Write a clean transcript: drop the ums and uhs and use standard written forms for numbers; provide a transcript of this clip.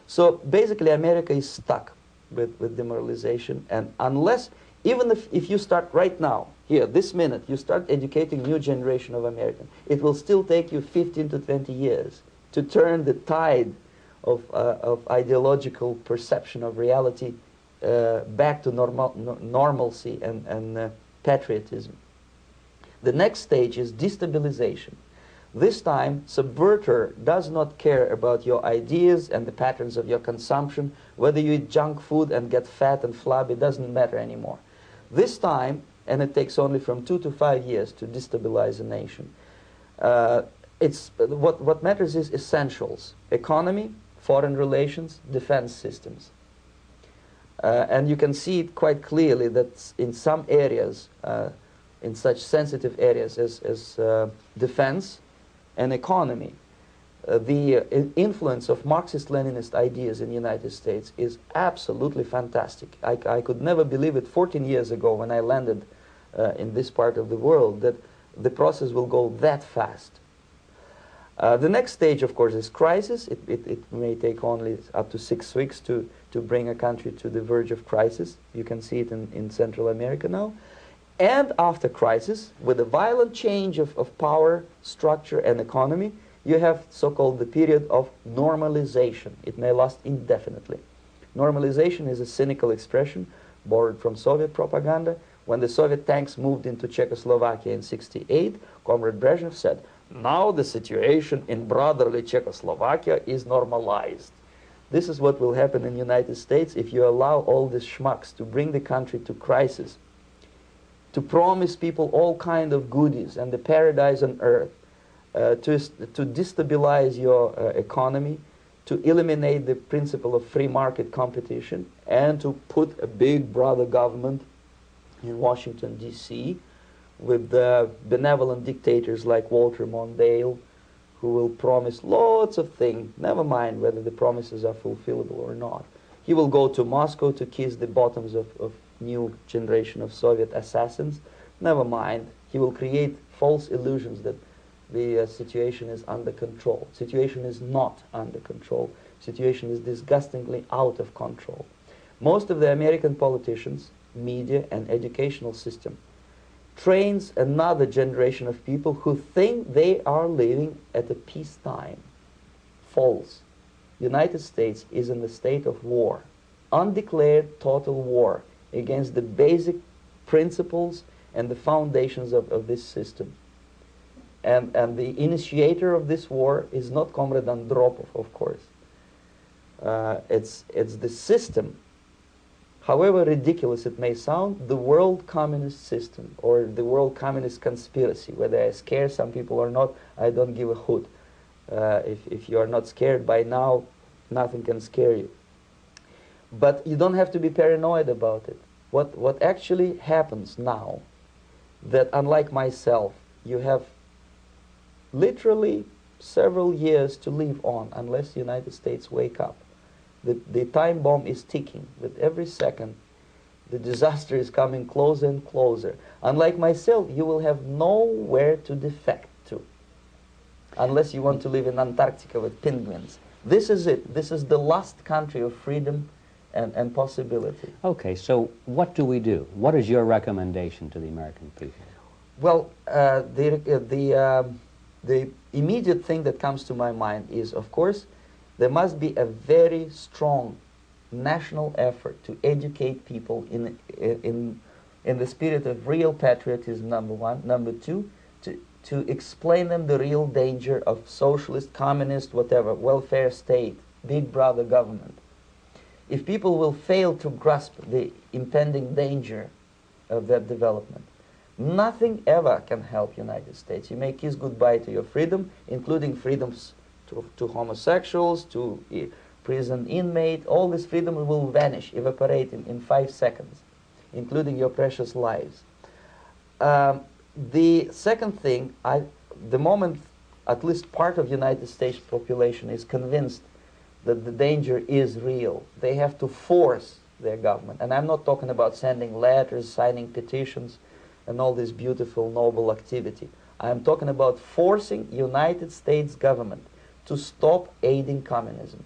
So basically America is stuck with demoralization, and unless, even if you start right now, here, this minute, you start educating new generation of Americans, it will still take you 15 to 20 years to turn the tide of ideological perception of reality back to normalcy and patriotism. The next stage is destabilization. This time, subverter does not care about your ideas and the patterns of your consumption. Whether you eat junk food and get fat and flabby, doesn't matter anymore. This time, and it takes only from 2 to 5 years to destabilize a nation, what matters is essentials: economy, foreign relations, defense systems. And you can see it quite clearly that in some areas, in such sensitive areas as defense and economy, the influence of Marxist-Leninist ideas in the United States is absolutely fantastic. I could never believe it 14 years ago when I landed in this part of the world, that the process will go that fast. The next stage, of course, is crisis. It may take only up to 6 weeks to bring a country to the verge of crisis. You can see it in Central America now. And after crisis, with a violent change of power, structure, and economy, you have so-called the period of normalization. It may last indefinitely. Normalization is a cynical expression borrowed from Soviet propaganda. When the Soviet tanks moved into Czechoslovakia in '68, Comrade Brezhnev said, "Now the situation in brotherly Czechoslovakia is normalized." This is what will happen in the United States if you allow all these schmucks to bring the country to crisis, to promise people all kind of goodies and the paradise on earth, to destabilize your economy, to eliminate the principle of free market competition, and to put a big brother government in Washington, D.C., with benevolent dictators like Walter Mondale, who will promise lots of things, never mind whether the promises are fulfillable or not. He will go to Moscow to kiss the bottoms of new generation of Soviet assassins, never mind. He will create false illusions that the situation is under control. Situation is not under control. Situation is disgustingly out of control. Most of the American politicians, media, and educational system trains another generation of people who think they are living at a peacetime. False. United States is in the state of war, undeclared total war against the basic principles and the foundations of this system. And the initiator of this war is not Comrade Andropov, of course. It's the system. However ridiculous it may sound, the world communist system or the world communist conspiracy, whether I scare some people or not, I don't give a hoot. If you are not scared by now, nothing can scare you. But you don't have to be paranoid about it. What actually happens now, that unlike myself, you have literally several years to live on unless the United States wake up. The time bomb is ticking. With every second, the disaster is coming closer and closer. Unlike myself, you will have nowhere to defect to, unless you want to live in Antarctica with penguins. This is it. This is the last country of freedom and possibility. Okay, so what do we do? What is your recommendation to the American people? Well, the immediate thing that comes to my mind is, of course, there must be a very strong national effort to educate people in the spirit of real patriotism, number one. Number two, to explain them the real danger of socialist, communist, whatever, welfare state, big brother government. If people will fail to grasp the impending danger of that development, nothing ever can help United States. You may kiss goodbye to your freedom, including freedoms to homosexuals, to prison inmate. All this freedom will vanish, evaporate in 5 seconds, including your precious lives. The second thing, the moment at least part of United States population is convinced that the danger is real, they have to force their government. And I'm not talking about sending letters, signing petitions, and all this beautiful, noble activity. I'm talking about forcing United States government to stop aiding communism.